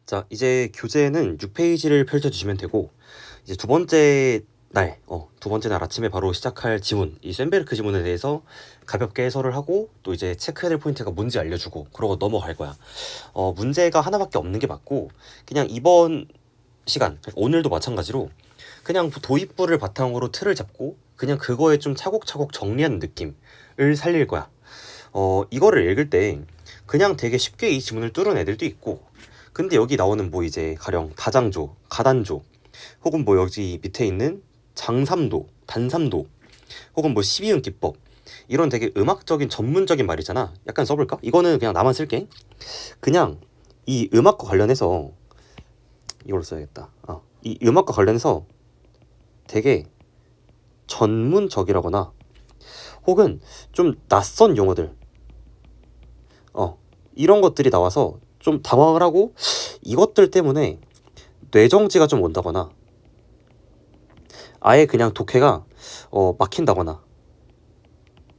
자, 이제 교재는 6페이지를 펼쳐주시면 되고, 이제 두 번째 날 아침에 바로 시작할 지문, 이 쇤베르크 지문에 대해서 가볍게 해설을 하고, 또 이제 체크해야 될 포인트가 뭔지 알려주고, 그러고 넘어갈 거야. 문제가 하나밖에 없는 게 맞고, 그냥 이번 시간, 그러니까 오늘도 마찬가지로, 그냥 도입부를 바탕으로 틀을 잡고, 그냥 그거에 좀 차곡차곡 정리하는 느낌을 살릴 거야. 이거를 읽을 때, 그냥 되게 쉽게 이 지문을 뚫은 애들도 있고, 근데 여기 나오는 뭐 이제 가령 다장조, 가단조, 혹은 뭐 여기 밑에 있는 장삼도, 단삼도, 혹은 뭐 12음 기법, 이런 되게 음악적인 전문적인 말이잖아. 약간 써볼까? 이거는 그냥 나만 쓸게. 그냥 이 음악과 관련해서 이걸로 써야겠다. 이 음악과 관련해서 되게 전문적이라거나 혹은 좀 낯선 용어들, 이런 것들이 나와서 좀 당황을 하고 이것들 때문에 뇌정지가 좀 온다거나 아예 그냥 독해가 막힌다거나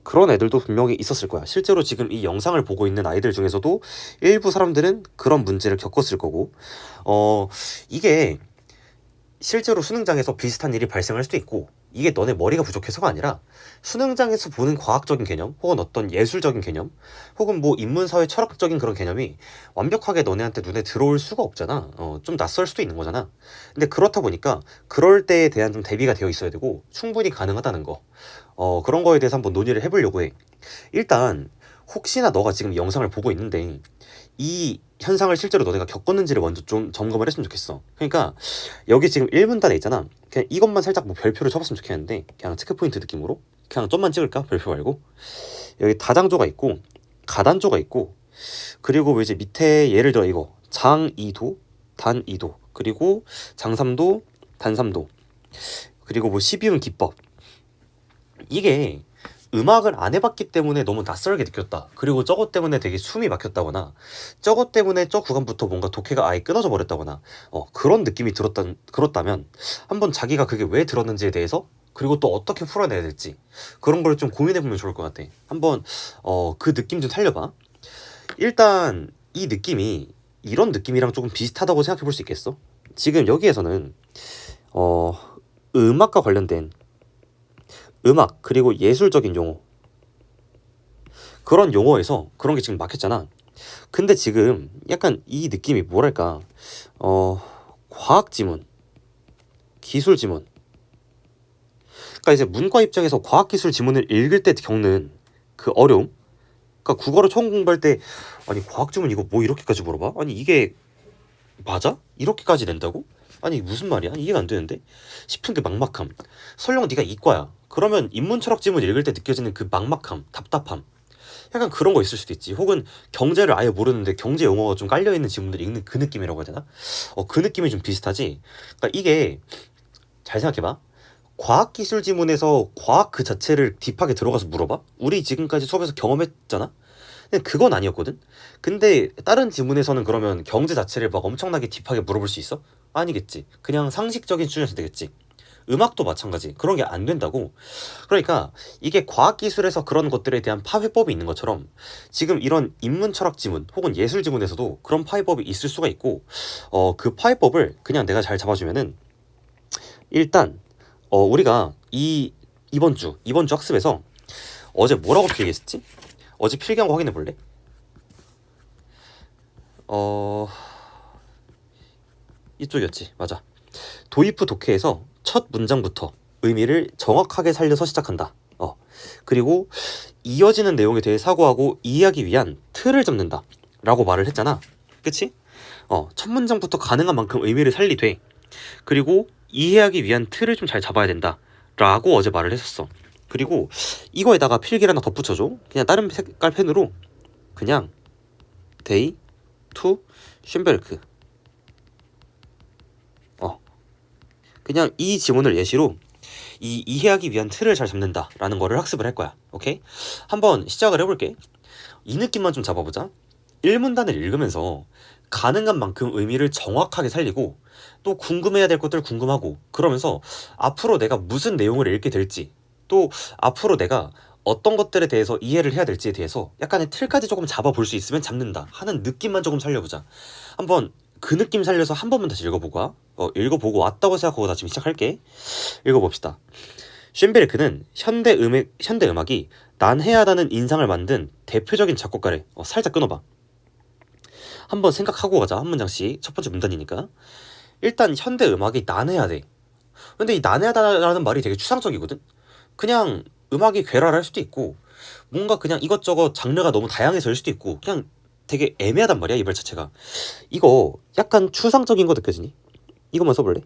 그런 애들도 분명히 있었을 거야. 실제로 지금 이 영상을 보고 있는 아이들 중에서도 일부 사람들은 그런 문제를 겪었을 거고, 이게 실제로 수능장에서 비슷한 일이 발생할 수도 있고, 이게 너네 머리가 부족해서가 아니라 수능장에서 보는 과학적인 개념 혹은 어떤 예술적인 개념 혹은 뭐 인문사회 철학적인 그런 개념이 완벽하게 너네한테 눈에 들어올 수가 없잖아. 좀 낯설 수도 있는 거잖아. 근데 그렇다 보니까 그럴 때에 대한 좀 대비가 되어 있어야 되고 충분히 가능하다는 거, 그런 거에 대해서 한번 논의를 해보려고 해. 일단 혹시나 너가 지금 이 영상을 보고 있는데 이 현상을 실제로 너네가 겪었는지를 먼저 좀 점검을 했으면 좋겠어. 그러니까 여기 지금 1문단에 있잖아. 그냥 이것만 살짝 뭐 별표를 쳐봤으면 좋겠는데, 그냥 체크포인트 느낌으로 그냥 점만 찍을까? 별표 말고. 여기 다장조가 있고 가단조가 있고, 그리고 이제 밑에 예를 들어 이거 장이도, 단이도, 그리고 장삼도, 단삼도, 그리고 뭐 12음 기법. 이게 음악을 안 해봤기 때문에 너무 낯설게 느꼈다. 그리고 저것 때문에 되게 숨이 막혔다거나, 저것 때문에 저 구간부터 뭔가 독해가 아예 끊어져 버렸다거나, 그런 느낌이 그렇다면, 한번 자기가 그게 왜 들었는지에 대해서, 그리고 또 어떻게 풀어내야 될지, 그런 걸 좀 고민해보면 좋을 것 같아. 한번, 그 느낌 좀 살려봐. 일단, 이 느낌이, 이런 느낌이랑 조금 비슷하다고 생각해 볼 수 있겠어? 지금 여기에서는, 어, 음악과 관련된 음악, 그리고 예술적인 용어, 그런 용어에서 그런 게 지금 막혔잖아. 근데 지금 약간 이 느낌이 뭐랄까, 과학 지문, 기술 지문. 그러니까 이제 문과 입장에서 과학 기술 지문을 읽을 때 겪는 그 어려움. 그러니까 국어를 처음 공부할 때, 아니 과학 지문 이거 뭐 이렇게까지 물어봐? 아니 이게 맞아? 이렇게까지 낸다고? 아니 무슨 말이야? 이해가 안 되는데? 싶은 그 막막함. 설령 네가 이과야. 그러면 인문 철학 지문 읽을 때 느껴지는 그 막막함, 답답함. 약간 그런 거 있을 수도 있지. 혹은 경제를 아예 모르는데 경제 용어가 좀 깔려있는 지문들 읽는 그 느낌이라고 해야 되나? 그 느낌이 좀 비슷하지. 그러니까 이게 잘 생각해봐. 과학기술 지문에서 과학 그 자체를 딥하게 들어가서 물어봐? 우리 지금까지 수업에서 경험했잖아? 근데 그건 아니었거든? 근데 다른 지문에서는 그러면 경제 자체를 막 엄청나게 딥하게 물어볼 수 있어? 아니겠지. 그냥 상식적인 수준에서 되겠지. 음악도 마찬가지. 그런 게 안 된다고. 그러니까 이게 과학기술에서 그런 것들에 대한 파회법이 있는 것처럼 지금 이런 인문철학 지문 혹은 예술 지문에서도 그런 파회법이 있을 수가 있고, 그 파회법을 그냥 내가 잘 잡아주면은, 일단 우리가 이번 주 학습에서 어제 뭐라고 필기했었지? 어제 필기한 거 확인해 볼래? 어 이쪽이었지. 맞아. 도입부 독해에서 첫 문장부터 의미를 정확하게 살려서 시작한다. 그리고 이어지는 내용에 대해 사고하고 이해하기 위한 틀을 잡는다 라고 말을 했잖아. 그치? 첫 문장부터 가능한 만큼 의미를 살리되, 그리고 이해하기 위한 틀을 좀 잘 잡아야 된다 라고 어제 말을 했었어. 그리고 이거에다가 필기를 하나 덧붙여줘. 그냥 다른 색깔 펜으로 그냥 데이 투 슌베르크. 그냥 이 지문을 예시로 이 이해하기 위한 틀을 잘 잡는다 라는 거를 학습을 할 거야. 오케이? 한번 시작을 해볼게. 이 느낌만 좀 잡아보자. 1문단을 읽으면서 가능한 만큼 의미를 정확하게 살리고, 또 궁금해야 될 것들 궁금하고, 그러면서 앞으로 내가 무슨 내용을 읽게 될지, 또 앞으로 내가 어떤 것들에 대해서 이해를 해야 될지에 대해서 약간의 틀까지 조금 잡아볼 수 있으면 잡는다 하는 느낌만 조금 살려보자. 한번 그 느낌 살려서 한 번만 다시 읽어보고 읽어보고 왔다고 생각하고 나 지금 시작할게. 읽어봅시다. 쉔베르크는 현대 음악이 난해하다는 인상을 만든 대표적인 작곡가래. 살짝 끊어봐. 한번 생각하고 가자. 한 문장씩. 첫 번째 문단이니까. 일단 현대 음악이 난해하대. 근데 이 난해하다라는 말이 되게 추상적이거든. 그냥 음악이 괴랄할 수도 있고 뭔가 그냥 이것저것 장르가 너무 다양해서일 수도 있고 그냥 되게 애매하단 말이야, 이 말 자체가. 이거 약간 추상적인 거 느껴지니? 이것만 써볼래?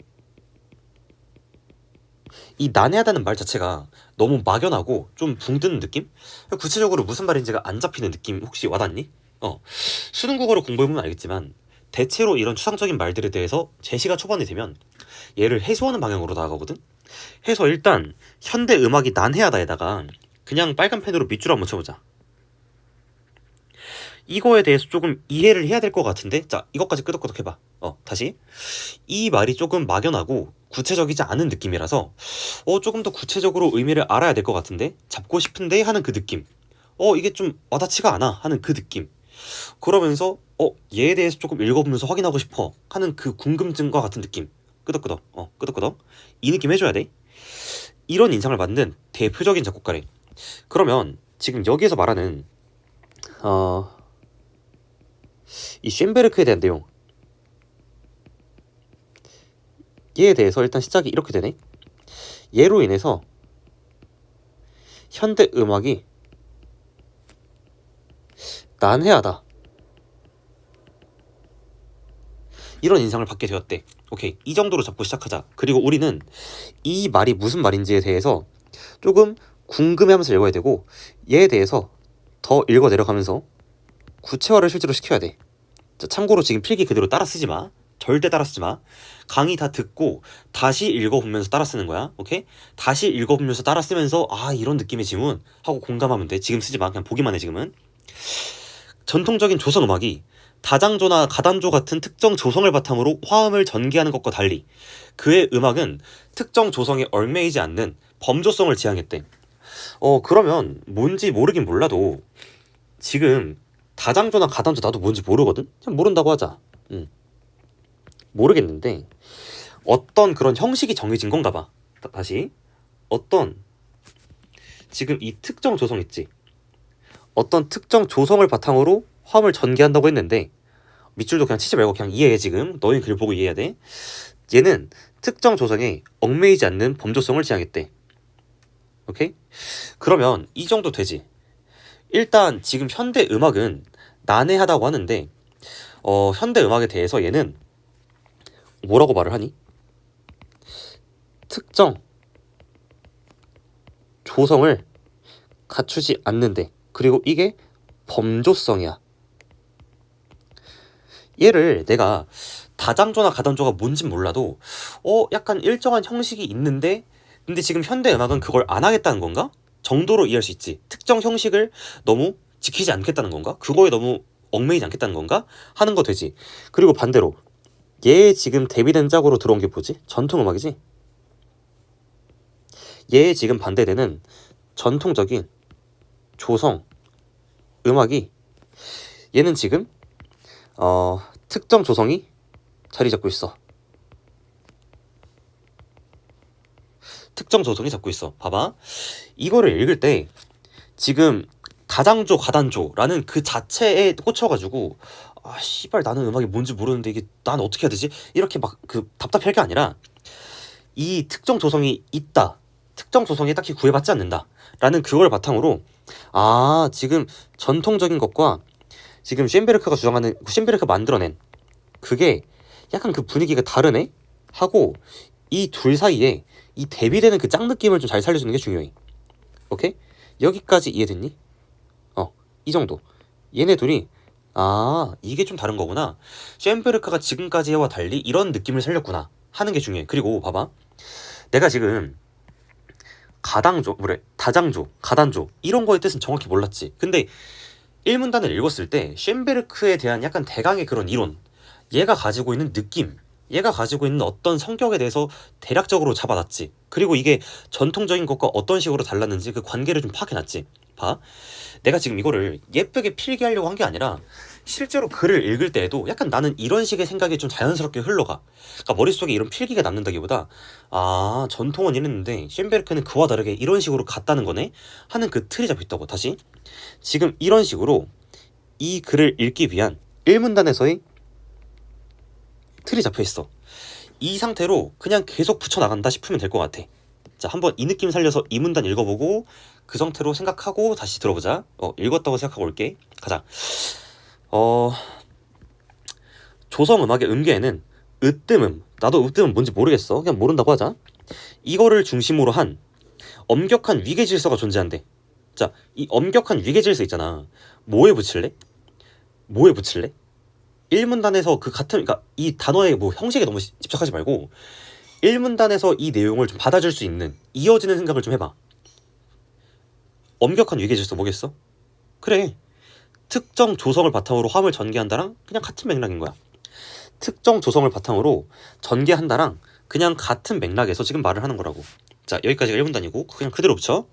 이 난해하다는 말 자체가 너무 막연하고 좀 붕 뜨는 느낌? 구체적으로 무슨 말인지가 안 잡히는 느낌 혹시 와닿니? 수능국어를 공부해보면 알겠지만 대체로 이런 추상적인 말들에 대해서 제시가 초반이 되면 얘를 해소하는 방향으로 나아가거든? 해서 일단 현대 음악이 난해하다에다가 그냥 빨간 펜으로 밑줄 한번 쳐보자. 이거에 대해서 조금 이해를 해야 될 것 같은데, 자, 이것까지 끄덕끄덕 해봐. 다시. 이 말이 조금 막연하고 구체적이지 않은 느낌이라서 조금 더 구체적으로 의미를 알아야 될 것 같은데, 잡고 싶은데 하는 그 느낌. 이게 좀 와닿지가 않아 하는 그 느낌. 그러면서 얘에 대해서 조금 읽어보면서 확인하고 싶어 하는 그 궁금증과 같은 느낌. 끄덕끄덕. 끄덕끄덕. 이 느낌 해줘야 돼. 이런 인상을 만든 대표적인 작곡가래. 그러면 지금 여기에서 말하는 이 쉔베르크에 대한 내용, 얘에 대해서 일단 시작이 이렇게 되네. 얘로 인해서 현대 음악이 난해하다, 이런 인상을 받게 되었대. 오케이, 이 정도로 잡고 시작하자. 그리고 우리는 이 말이 무슨 말인지에 대해서 조금 궁금해하면서 읽어야 되고, 얘에 대해서 더 읽어 내려가면서 구체화를 실제로 시켜야 돼. 자, 참고로 지금 필기 그대로 따라 쓰지 마. 절대 따라 쓰지 마. 강의 다 듣고 다시 읽어보면서 따라 쓰는 거야. 오케이? 다시 읽어보면서 따라 쓰면서 이런 느낌의 지문 하고 공감하면 돼. 지금 쓰지 마. 그냥 보기만 해. 지금은. 전통적인 조성 음악이 다장조나 가단조 같은 특정 조성을 바탕으로 화음을 전개하는 것과 달리 그의 음악은 특정 조성에 얽매이지 않는 범조성을 지향했대. 그러면 뭔지 모르긴 몰라도 지금 다장조나 가단조 나도 뭔지 모르거든? 그냥 모른다고 하자. 모르겠는데 어떤 그런 형식이 정해진 건가 봐. 다시. 지금 이 특정 조성 있지? 어떤 특정 조성을 바탕으로 화음을 전개한다고 했는데, 밑줄도 그냥 치지 말고 그냥 이해해. 지금 너희 글 보고 이해해야 돼. 얘는 특정 조성에 얽매이지 않는 범조성을 지향했대. 오케이? 그러면 이 정도 되지. 일단 지금 현대 음악은 난해하다고 하는데 현대 음악에 대해서 얘는 뭐라고 말을 하니? 특정 조성을 갖추지 않는데, 그리고 이게 범조성이야. 얘를 내가 다장조나 가단조가 뭔진 몰라도 약간 일정한 형식이 있는데, 근데 지금 현대 음악은 그걸 안 하겠다는 건가? 정도로 이해할 수 있지. 특정 형식을 너무 지키지 않겠다는 건가? 그거에 너무 얽매이지 않겠다는 건가? 하는 거 되지. 그리고 반대로 얘 지금 데뷔된 짝으로 들어온 게 뭐지? 전통 음악이지? 얘 지금 반대되는 전통적인 조성 음악이, 얘는 지금 특정 조성이 자리 잡고 있어. 특정 조성이 잡고 있어. 봐봐. 이거를 읽을 때 지금 다장조 가단조라는 그 자체에 꽂혀가지고 씨발 나는 음악이 뭔지 모르는데 이게 난 어떻게 해야 되지? 이렇게 막 그 답답할 게 아니라, 이 특정 조성이 있다, 특정 조성에 딱히 구애받지 않는다 라는 그걸 바탕으로 지금 전통적인 것과 지금 쉔베르크가 만들어낸 그게 약간 그 분위기가 다르네? 하고 이 둘 사이에 이 대비되는 그 짱 느낌을 좀 잘 살려주는 게 중요해. 오케이? 여기까지 이해됐니? 이 정도. 얘네 둘이 이게 좀 다른 거구나, 쉔베르크가 지금까지 해와 달리 이런 느낌을 살렸구나 하는 게 중요해. 그리고 봐봐. 내가 지금 다장조, 가단조 이런 거의 뜻은 정확히 몰랐지. 근데 1문단을 읽었을 때 쉔베르크에 대한 약간 대강의 그런 이론, 얘가 가지고 있는 느낌, 얘가 가지고 있는 어떤 성격에 대해서 대략적으로 잡아놨지. 그리고 이게 전통적인 것과 어떤 식으로 달랐는지 그 관계를 좀 파악해놨지. 봐. 내가 지금 이거를 예쁘게 필기하려고 한 게 아니라 실제로 글을 읽을 때에도 약간 나는 이런 식의 생각이 좀 자연스럽게 흘러가. 그러니까 머릿속에 이런 필기가 남는다기보다 아 전통은 이랬는데 쉔베르크는 그와 다르게 이런 식으로 갔다는 거네 하는 그 틀이 잡혀있다고. 다시 지금 이런 식으로 이 글을 읽기 위한 1문단에서의 틀이 잡혀있어. 이 상태로 그냥 계속 붙여나간다 싶으면 될 것 같아. 자, 한번 이 느낌 살려서 2문단 읽어보고 그 상태로 생각하고 다시 들어보자. 읽었다고 생각하고 올게. 가자. 조성음악의 음계에는 으뜸음, 나도 으뜸은 뭔지 모르겠어. 그냥 모른다고 하자. 이거를 중심으로 한 엄격한 위계 질서가 존재한대. 자, 이 엄격한 위계 질서 있잖아. 뭐에 붙일래? 뭐에 붙일래? 1문단에서 그 같은, 그러니까 이 단어의 뭐 형식에 너무 집착하지 말고 1문단에서 이 내용을 좀 받아줄 수 있는 이어지는 생각을 좀 해봐. 엄격한 위계 질서 뭐겠어? 그래, 특정 조성을 바탕으로 화음을 전개한다랑 그냥 같은 맥락인 거야. 특정 조성을 바탕으로 전개한다랑 그냥 같은 맥락에서 지금 말을 하는 거라고. 자, 여기까지가 1문단이고 그냥 그대로 붙여.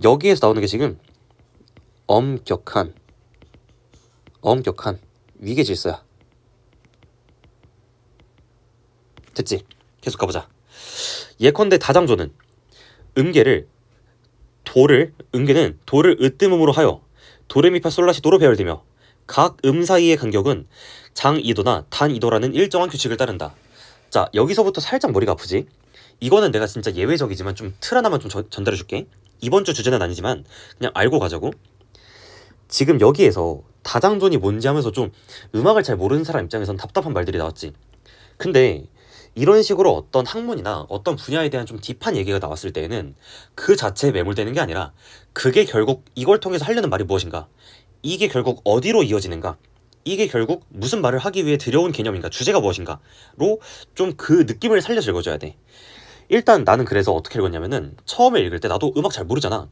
여기에서 나오는 게 지금 엄격한 위계 질서야. 됐지? 계속 가보자. 예컨대 다장조는 음계는 도를 으뜸음으로 하여 도레미파 솔라시 도로 배열되며 각 음 사이의 간격은 장이도나 단이도라는 일정한 규칙을 따른다. 자, 여기서부터 살짝 머리가 아프지? 이거는 내가 진짜 예외적이지만 좀 틀 하나만 좀 전달해줄게. 이번 주 주제는 아니지만 그냥 알고 가자고. 지금 여기에서 다장존이 뭔지 하면서 좀 음악을 잘 모르는 사람 입장에선 답답한 말들이 나왔지. 근데 이런 식으로 어떤 학문이나 어떤 분야에 대한 좀 딥한 얘기가 나왔을 때에는 그 자체에 매몰되는 게 아니라 그게 결국 이걸 통해서 하려는 말이 무엇인가, 이게 결국 어디로 이어지는가, 이게 결국 무슨 말을 하기 위해 들여온 개념인가, 주제가 무엇인가로 좀 그 느낌을 살려서 읽어줘야 돼. 일단 나는 그래서 어떻게 읽었냐면은 처음에 읽을 때 나도 음악 잘 모르잖아.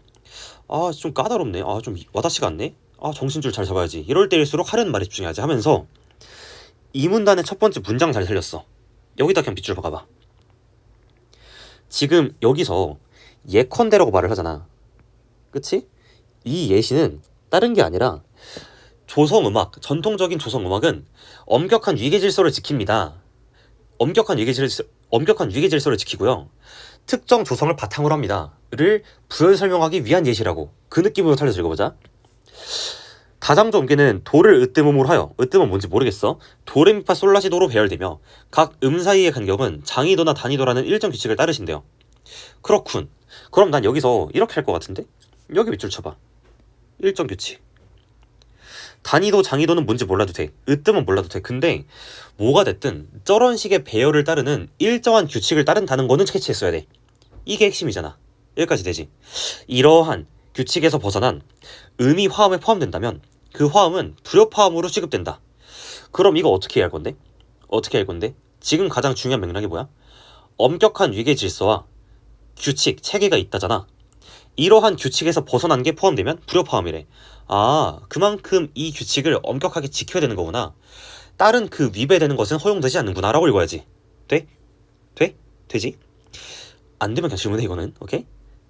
아 좀 까다롭네, 아 좀 와닿지가 않네, 아 정신줄 잘 잡아야지, 이럴 때일수록 하려는 말이 집중해야지 하면서 이 문단의 첫 번째 문장 잘 살렸어. 여기다 그냥 빗줄 박아봐. 지금 여기서 예컨대라고 말을 하잖아. 그치? 이 예시는 다른 게 아니라 조성음악, 전통적인 조성음악은 엄격한 위계 질서를 지킵니다. 엄격한 위계 질서를 지키고요. 특정 조성을 바탕으로 합니다.를 부연 설명하기 위한 예시라고. 그 느낌으로 살려서 읽어보자. 다장조 음계는 도를 으뜸음으로 하여, 으뜸은 뭔지 모르겠어. 도레미파 솔라시도로 배열되며 각 음 사이의 간격은 장이도나 단이도라는 일정 규칙을 따르신대요. 그렇군. 그럼 난 여기서 이렇게 할 것 같은데? 여기 밑줄 쳐봐. 일정 규칙. 단위도 장이도는 뭔지 몰라도 돼. 으뜸은 몰라도 돼. 근데 뭐가 됐든 저런 식의 배열을 따르는 일정한 규칙을 따른다는 거는 캐치했어야 돼. 이게 핵심이잖아. 여기까지 되지. 이러한 규칙에서 벗어난 음이 화음에 포함된다면 그 화음은 불협화음으로 취급된다. 그럼 이거 어떻게 할 건데? 지금 가장 중요한 맥락이 뭐야? 엄격한 위계 질서와 규칙, 체계가 있다잖아. 이러한 규칙에서 벗어난 게 포함되면 불협화음이래. 아, 그만큼 이 규칙을 엄격하게 지켜야 되는 거구나. 다른 그 위배되는 것은 허용되지 않는구나 라고 읽어야지. 돼? 되지? 안 되면 그냥 질문해. 이거는 오케이?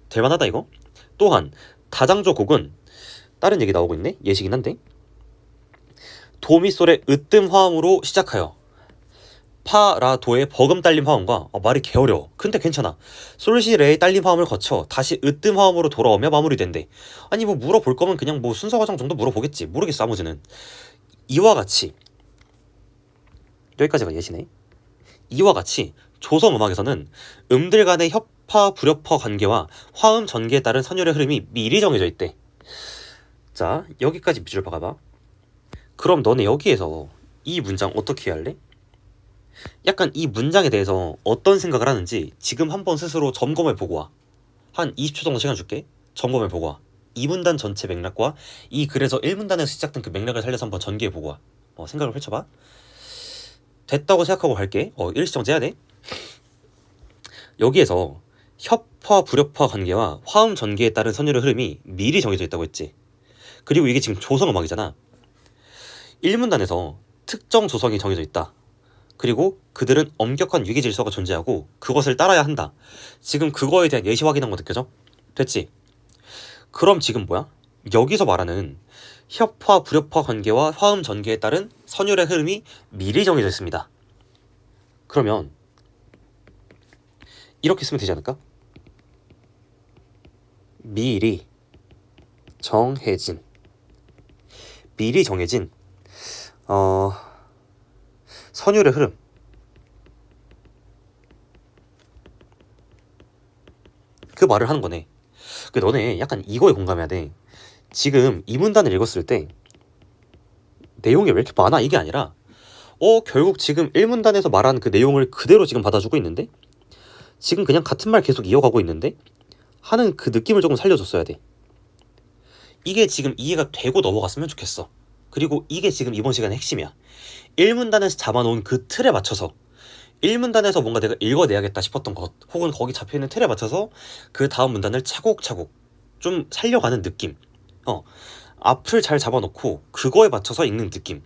될 만하다 이거. 또한 다장조 곡은 다른 얘기 나오고 있네. 예시긴 한데 도미솔의 으뜸 화음으로 시작하여 파라도의 버금 딸림 화음과, 말이 개어려워. 근데 괜찮아. 솔시레의 딸림 화음을 거쳐 다시 으뜸 화음으로 돌아오며 마무리된대. 아니 뭐 물어볼 거면 그냥 뭐 순서 과정 정도 물어보겠지. 모르겠어 나머지는. 이와 같이, 여기까지가 예시네. 이와 같이 조성음악에서는 음들 간의 협파 불협화 관계와 화음 전개에 따른 선율의 흐름이 미리 정해져 있대. 자, 여기까지 밑줄 박아봐. 그럼 너네 여기에서 이 문장 어떻게 할래? 약간 이 문장에 대해서 어떤 생각을 하는지 지금 한번 스스로 점검해보고 와. 한 20초 정도 시간 줄게. 점검해보고 와. 이 문단 전체 맥락과 이 글에서 1문단에서 시작된 그 맥락을 살려서 한번 전개해보고 와. 생각을 펼쳐봐. 됐다고 생각하고 갈게. 일시정 째야 돼. 여기에서 협화 불협화 관계와 화음 전개에 따른 선율의 흐름이 미리 정해져 있다고 했지. 그리고 이게 지금 조성음악이잖아. 1문단에서 특정 조성이 정해져 있다. 그리고 그들은 엄격한 위계 질서가 존재하고 그것을 따라야 한다. 지금 그거에 대한 예시 확인한 거 느껴져? 됐지? 그럼 지금 뭐야? 여기서 말하는 협화 불협화 관계와 화음 전개에 따른 선율의 흐름이 미리 정해져 있습니다. 그러면 이렇게 쓰면 되지 않을까? 미리 정해진 선율의 흐름. 그 말을 하는 거네. 너네 약간 이거에 공감해야 돼. 지금 이 문단을 읽었을 때 내용이 왜 이렇게 많아? 이게 아니라 결국 지금 1문단에서 말한 그 내용을 그대로 지금 받아주고 있는데, 지금 그냥 같은 말 계속 이어가고 있는데 하는 그 느낌을 조금 살려줬어야 돼. 이게 지금 이해가 되고 넘어갔으면 좋겠어. 그리고 이게 지금 이번 시간의 핵심이야. 1문단에서 잡아놓은 그 틀에 맞춰서 1문단에서 뭔가 내가 읽어내야겠다 싶었던 것, 혹은 거기 잡혀있는 틀에 맞춰서 그 다음 문단을 차곡차곡 좀 살려가는 느낌. 앞을 잘 잡아놓고 그거에 맞춰서 읽는 느낌.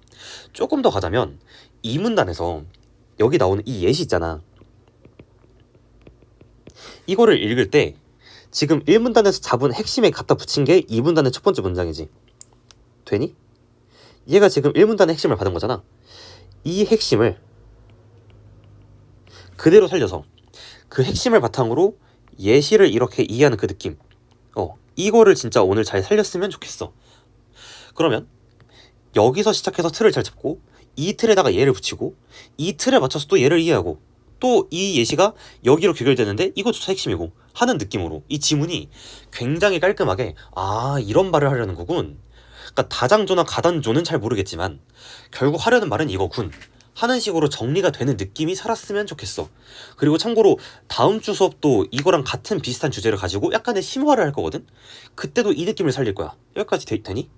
조금 더 가자면 2문단에서 여기 나오는 이 예시 있잖아. 이거를 읽을 때 지금 1문단에서 잡은 핵심에 갖다 붙인 게 2문단의 첫 번째 문장이지. 되니? 얘가 지금 1문단의 핵심을 받은 거잖아. 이 핵심을 그대로 살려서 그 핵심을 바탕으로 예시를 이렇게 이해하는 그 느낌. 이거를 진짜 오늘 잘 살렸으면 좋겠어. 그러면 여기서 시작해서 틀을 잘 잡고 이 틀에다가 얘를 붙이고 이 틀에 맞춰서 또 얘를 이해하고 또 이 예시가 여기로 귀결되는데 이것조차 핵심이고 하는 느낌으로 이 지문이 굉장히 깔끔하게 이런 말을 하려는 거군. 그러니까 다장조나 가단조는 잘 모르겠지만 결국 하려는 말은 이거군 하는 식으로 정리가 되는 느낌이 살았으면 좋겠어. 그리고 참고로 다음 주 수업도 이거랑 같은 비슷한 주제를 가지고 약간의 심화를 할 거거든. 그때도 이 느낌을 살릴 거야. 여기까지 되니?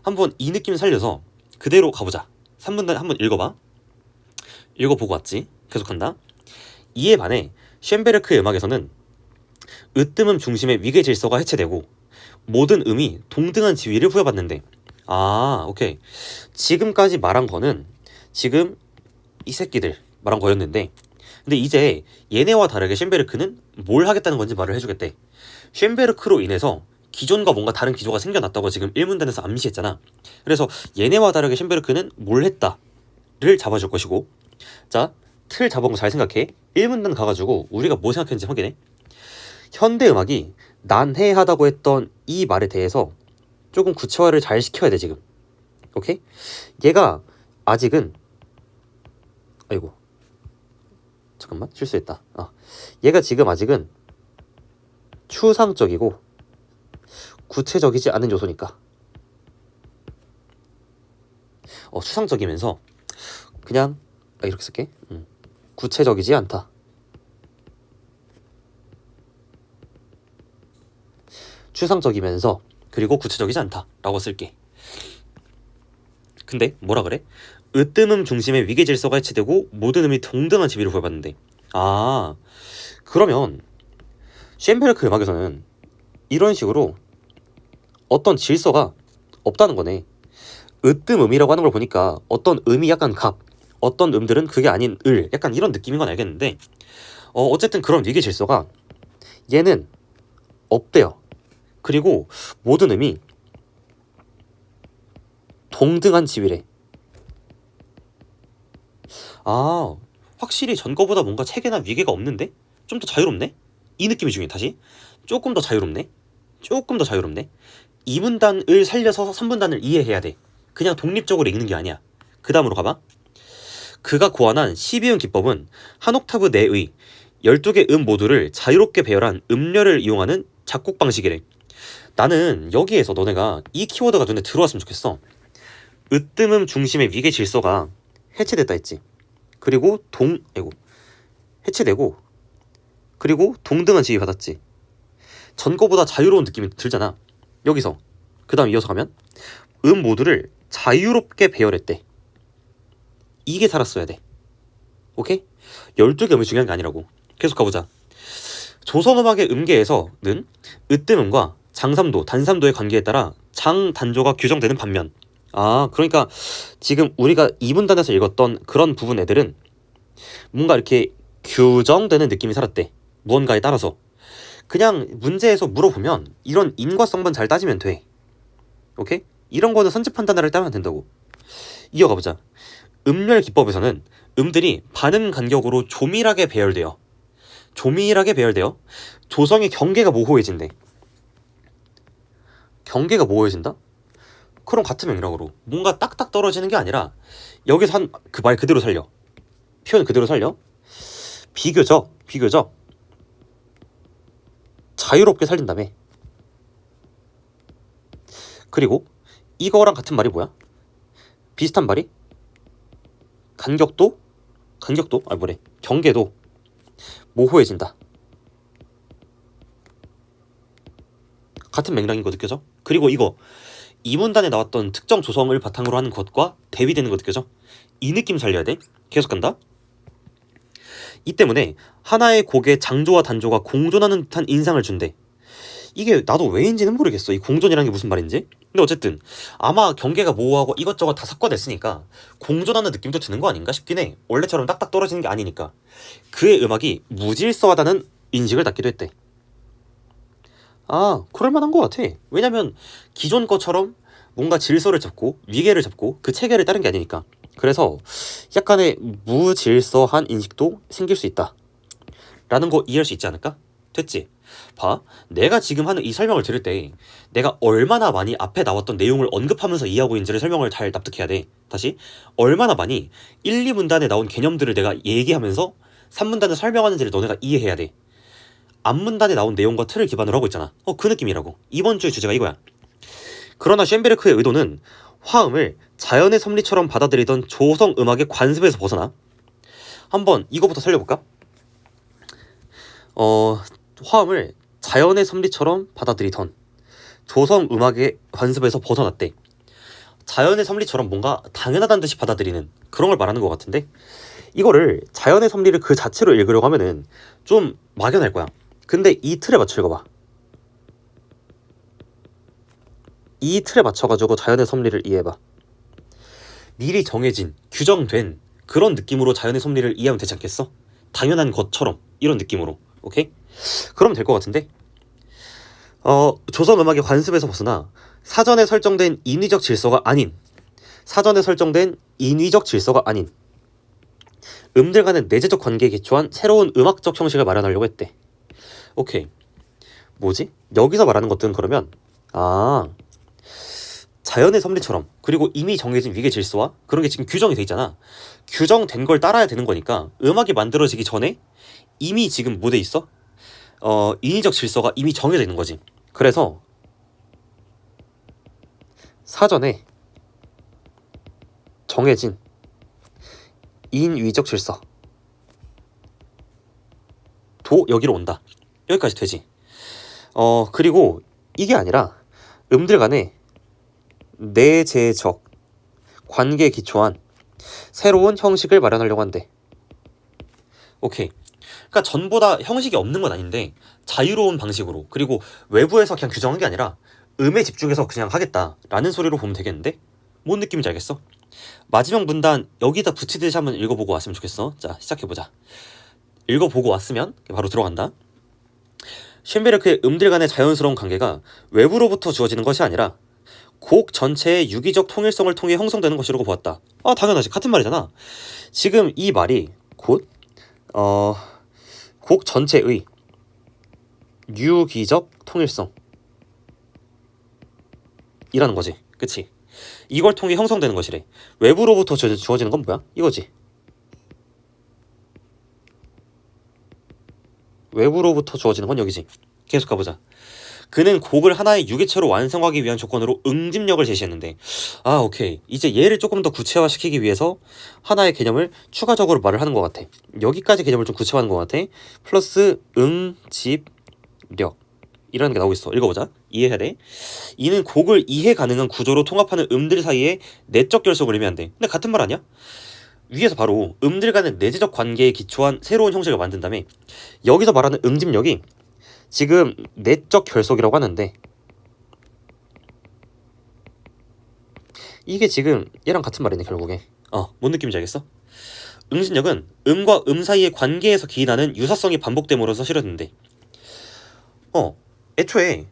한번 이 느낌을 살려서 그대로 가보자. 3분단 한번 읽어봐. 읽어보고 왔지? 계속한다. 이에 반해 쉔베르크의 음악에서는 으뜸음 중심의 위계 질서가 해체되고 모든 음이 동등한 지위를 부여받는데, 오케이. 지금까지 말한 거는 지금 이 새끼들 말한 거였는데, 근데 이제 얘네와 다르게 쉔베르크는 뭘 하겠다는 건지 말을 해주겠대. 쉔베르크로 인해서 기존과 뭔가 다른 기조가 생겨났다고 지금 1문단에서 암시했잖아. 그래서 얘네와 다르게 쉔베르크는 뭘 했다를 잡아줄 것이고, 자, 틀 잡은 거 잘 생각해. 1문단 가가지고 우리가 뭐 생각했는지 확인해. 현대음악이 난해하다고 했던 이 말에 대해서 조금 구체화를 잘 시켜야 돼 지금. 오케이? 얘가 아직은 아이고 잠깐만 실수했다. 얘가 지금 아직은 추상적이고 구체적이지 않은 요소니까 추상적이면서 그냥 이렇게 쓸게. 구체적이지 않다. 추상적이면서 그리고 구체적이지 않다 라고 쓸게. 근데 뭐라 그래? 으뜸음 중심의 위계 질서가 해체되고 모든 음이 동등한 지위를 부여받는데, 그러면 쉔베르크 음악에서는 이런 식으로 어떤 질서가 없다는 거네. 으뜸음이라고 하는 걸 보니까 어떤 음이 약간 갑, 어떤 음들은 그게 아닌 을, 약간 이런 느낌인 건 알겠는데 어쨌든 그런 위계 질서가 얘는 없대요. 그리고 모든 음이 동등한 지위래. 확실히 전 거보다 뭔가 체계나 위계가 없는데? 좀 더 자유롭네? 이 느낌이 중요해. 다시 조금 더 자유롭네? 2문단을 살려서 3문단을 이해해야 돼. 그냥 독립적으로 읽는 게 아니야. 그 다음으로 가봐. 그가 고안한 12음 기법은 한 옥타브 내의 12개 음 모두를 자유롭게 배열한 음렬을 이용하는 작곡 방식이래. 나는 여기에서 너네가 이 키워드가 눈에 들어왔으면 좋겠어. 으뜸음 중심의 위계 질서가 해체됐다 했지. 그리고 해체되고 그리고 동등한 지위 받았지. 전 거보다 자유로운 느낌이 들잖아. 여기서 그 다음 이어서 가면 음 모두를 자유롭게 배열했대. 이게 살았어야 돼. 오케이? 12개 음이 중요한 게 아니라고. 계속 가보자. 조선음악의 음계에서는 으뜸음과 장삼도, 단삼도의 관계에 따라 장단조가 규정되는 반면, 그러니까 지금 우리가 2문단에서 읽었던 그런 부분 애들은 뭔가 이렇게 규정되는 느낌이 살았대. 무언가에 따라서. 그냥 문제에서 물어보면 이런 인과성만 잘 따지면 돼. 오케이? 이런 거는 선지 판단을 따면 된다고. 이어가 보자. 음열 기법에서는 음들이 반음 간격으로 조밀하게 배열되어 조성의 경계가 모호해진대. 경계가 모호해진다? 그럼 같은 맥락으로 뭔가 딱딱 떨어지는 게 아니라 여기서 한 그 말 그대로 살려. 표현 그대로 살려. 비교적 자유롭게 살린다며. 그리고 이거랑 같은 말이 뭐야? 비슷한 말이 간격도 경계도 모호해진다. 같은 맥락인 거 느껴져? 그리고 이거 이문단에 나왔던 특정 조성을 바탕으로 하는 것과 대비되는 거 느껴져? 이 느낌 살려야 돼. 계속 간다. 이 때문에 하나의 곡의 장조와 단조가 공존하는 듯한 인상을 준대. 이게 나도 왜인지는 모르겠어. 이 공존이라는 게 무슨 말인지. 근데 어쨌든 아마 경계가 모호하고 이것저것 다 섞어냈으니까 공존하는 느낌도 드는 거 아닌가 싶긴 해. 원래처럼 딱딱 떨어지는 게 아니니까. 그의 음악이 무질서하다는 인식을 갖기도 했대. 아, 그럴만한 것 같아. 왜냐면 기존 것처럼 뭔가 질서를 잡고 위계를 잡고 그 체계를 따른 게 아니니까. 그래서 약간의 무질서한 인식도 생길 수 있다 라는 거 이해할 수 있지 않을까? 됐지? 봐, 내가 지금 하는 이 설명을 들을 때 내가 얼마나 많이 앞에 나왔던 내용을 언급하면서 이해하고 있는지를 설명을 잘 납득해야 돼. 다시, 얼마나 많이 1, 2문단에 나온 개념들을 내가 얘기하면서 3문단을 설명하는지를 너네가 이해해야 돼. 앞문단에 나온 내용과 틀을 기반으로 하고 있잖아. 그 느낌이라고. 이번 주의 주제가 이거야. 그러나 쉔베르크의 의도는 화음을 자연의 섭리처럼 받아들이던 조성 음악의 관습에서 벗어나. 한번 이거부터 살려볼까? 화음을 자연의 섭리처럼 받아들이던 조성 음악의 관습에서 벗어났대. 자연의 섭리처럼 뭔가 당연하다는 듯이 받아들이는 그런 걸 말하는 것 같은데, 이거를 자연의 섭리를 그 자체로 읽으려고 하면은 좀 막연할 거야. 근데 이 틀에 맞춰 읽어봐. 이 틀에 맞춰가지고 자연의 섭리를 이해해봐. 미리 정해진, 규정된 그런 느낌으로 자연의 섭리를 이해하면 되지 않겠어? 당연한 것처럼 이런 느낌으로. 오케이? 그러면 될 것 같은데, 조성 음악의 관습에서 벗어나 사전에 설정된 인위적 질서가 아닌 음들 간의 내재적 관계에 기초한 새로운 음악적 형식을 마련하려고 했대. 오케이. 뭐지? 여기서 말하는 것들은 그러면 자연의 섭리처럼, 그리고 이미 정해진 위계 질서와 그런 게 지금 규정이 돼 있잖아. 규정된 걸 따라야 되는 거니까 음악이 만들어지기 전에 이미 지금 뭐 돼 있어? 인위적 질서가 이미 정해져 있는 거지. 그래서 사전에 정해진 인위적 질서 도 여기로 온다. 여기까지 되지. 그리고 이게 아니라 음들 간의 내재적 관계에 기초한 새로운 형식을 마련하려고 한대. 오케이. 그러니까 전보다 형식이 없는 건 아닌데 자유로운 방식으로, 그리고 외부에서 그냥 규정한 게 아니라 음에 집중해서 그냥 하겠다라는 소리로 보면 되겠는데? 뭔 느낌인지 알겠어? 마지막 문단 여기다 붙이듯이 한번 읽어보고 왔으면 좋겠어. 자, 시작해보자. 읽어보고 왔으면 바로 들어간다. 쉔베르크의 음들 간의 자연스러운 관계가 외부로부터 주어지는 것이 아니라 곡 전체의 유기적 통일성을 통해 형성되는 것이라고 보았다. 당연하지. 같은 말이잖아. 지금 이 말이 곧 곡 전체의 유기적 통일성 이라는 거지. 그치? 이걸 통해 형성되는 것이래. 외부로부터 주어지는 건 뭐야? 이거지. 외부로부터 주어지는 건 여기지. 계속 가보자. 그는 곡을 하나의 유기체로 완성하기 위한 조건으로 응집력을 제시했는데, 오케이. 이제 얘를 조금 더 구체화시키기 위해서 하나의 개념을 추가적으로 말을 하는 것 같아. 여기까지 개념을 좀 구체화하는 것 같아. 플러스 응집력 이라는 게 나오고 있어. 읽어보자. 이해해야 돼. 이는 곡을 이해 가능한 구조로 통합하는 음들 사이의 내적 결속을 의미한대. 근데 같은 말 아니야? 위에서 바로 음들 간의 내재적 관계에 기초한 새로운 형식을 만든다며. 여기서 말하는 응집력이 지금 내적 결속이라고 하는데, 이게 지금 얘랑 같은 말이네 결국에. 뭔 느낌인지 알겠어? 응집력은 음과 음 사이의 관계에서 기인하는 유사성이 반복됨으로써 실현된대. 애초에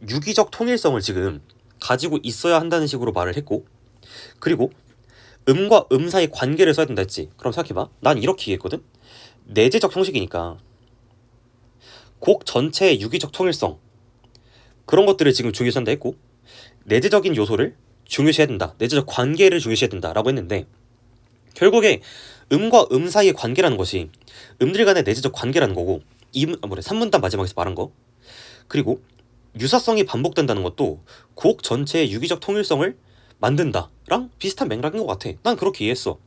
유기적 통일성을 지금 가지고 있어야 한다는 식으로 말을 했고, 그리고 음과 음 사이 관계를 써야 된다 했지. 그럼 생각해봐. 난 이렇게 이해했거든. 내재적 형식이니까 곡 전체의 유기적 통일성, 그런 것들을 지금 중요시한다 했고, 내재적인 요소를 중요시해야 된다, 내재적 관계를 중요시해야 된다라고 했는데, 결국에 음과 음 사이의 관계라는 것이 음들 간의 내재적 관계라는 거고, 뭐래 3문단 마지막에서 말한 거, 그리고 유사성이 반복된다는 것도 곡 전체의 유기적 통일성을 만든다랑 비슷한 맥락인 것 같아. 난 그렇게 이해했어.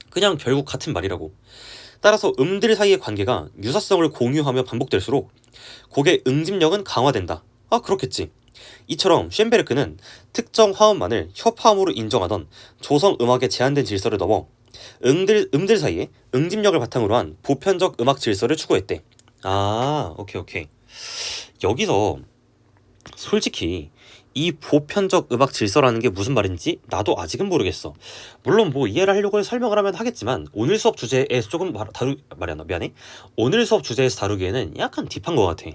그냥 결국 같은 말이라고. 따라서 음들 사이의 관계가 유사성을 공유하며 반복될수록 곡의 응집력은 강화된다. 아, 그렇겠지. 이처럼 쉔베르크는 특정 화음만을 협화음으로 인정하던 조성 음악의 제한된 질서를 넘어 음들 사이에 응집력을 바탕으로 한 보편적 음악 질서를 추구했대. 아, 오케이. 여기서 솔직히 이 보편적 음악 질서라는 게 무슨 말인지 나도 아직은 모르겠어. 물론 뭐 이해를 하려고 설명을 하면 하겠지만, 오늘 수업 주제에서 조금 미안해. 오늘 수업 주제에서 다루기에는 약간 딥한 것 같아.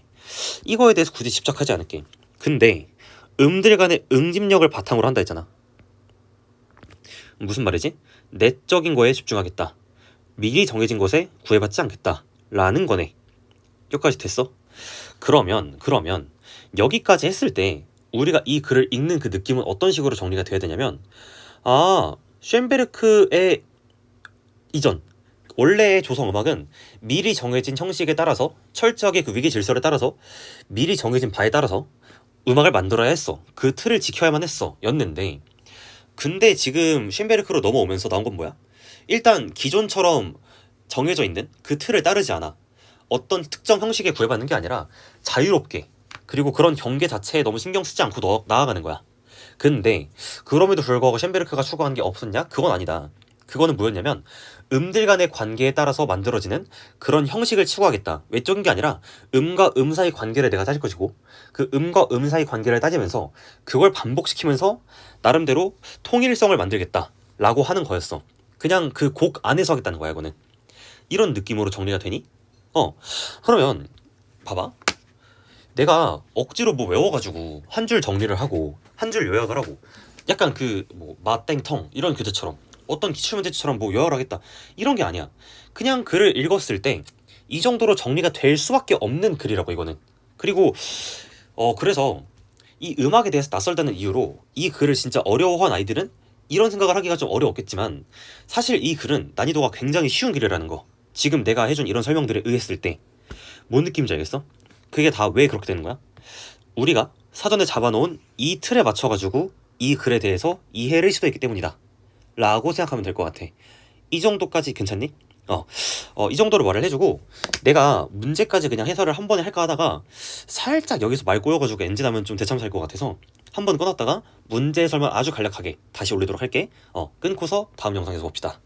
이거에 대해서 굳이 집착하지 않을게. 근데 음들 간의 응집력을 바탕으로 한다 했잖아. 무슨 말이지? 내적인 거에 집중하겠다, 미리 정해진 것에 구애받지 않겠다 라는 거네. 여기까지 됐어? 그러면 여기까지 했을 때 우리가 이 글을 읽는 그 느낌은 어떤 식으로 정리가 돼야 되냐면, 아, 쉔베르크의 이전 원래의 조성 음악은 미리 정해진 형식에 따라서, 철저하게 그 위기 질서를 따라서, 미리 정해진 바에 따라서 음악을 만들어야 했어. 그 틀을 지켜야만 했어 였는데, 근데 지금 쉔베르크로 넘어오면서 나온 건 뭐야? 일단 기존처럼 정해져 있는 그 틀을 따르지 않아. 어떤 특정 형식에 구애받는 게 아니라 자유롭게, 그리고 그런 경계 자체에 너무 신경 쓰지 않고 나아가는 거야. 근데 그럼에도 불구하고 쉔베르크가 추구한 게 없었냐? 그건 아니다. 그거는 뭐였냐면, 음들 간의 관계에 따라서 만들어지는 그런 형식을 추구하겠다, 외적인 게 아니라 음과 음 사이 관계를 내가 따질 것이고, 그 음과 음 사이 관계를 따지면서 그걸 반복시키면서 나름대로 통일성을 만들겠다 라고 하는 거였어. 그냥 그 곡 안에서 하겠다는 거야, 이거는. 이런 느낌으로 정리가 되니? 그러면 봐봐. 내가 억지로 뭐 외워가지고 한 줄 정리를 하고 한 줄 요약을 하고, 약간 그 뭐 마땡텅 이런 교재처럼, 어떤 기출문제처럼 뭐 요약을 하겠다, 이런 게 아니야. 그냥 글을 읽었을 때 이 정도로 정리가 될 수밖에 없는 글이라고, 이거는. 그리고 그래서 이 음악에 대해서 낯설다는 이유로 이 글을 진짜 어려워한 아이들은 이런 생각을 하기가 좀 어려웠겠지만, 사실 이 글은 난이도가 굉장히 쉬운 글이라는 거, 지금 내가 해준 이런 설명들에 의했을 때 뭔 느낌인지 알겠어? 그게 다 왜 그렇게 되는 거야? 우리가 사전에 잡아놓은 이 틀에 맞춰가지고 이 글에 대해서 이해를 시도했기 때문이다 라고 생각하면 될 것 같아. 이 정도까지 괜찮니? 이 정도로 말을 해주고, 내가 문제까지 그냥 해설을 한 번에 할까 하다가 살짝 여기서 말 꼬여가지고 엔진하면 좀 대참사일 것 같아서 한 번 끊었다가 문제 해설만 아주 간략하게 다시 올리도록 할게. 끊고서 다음 영상에서 봅시다.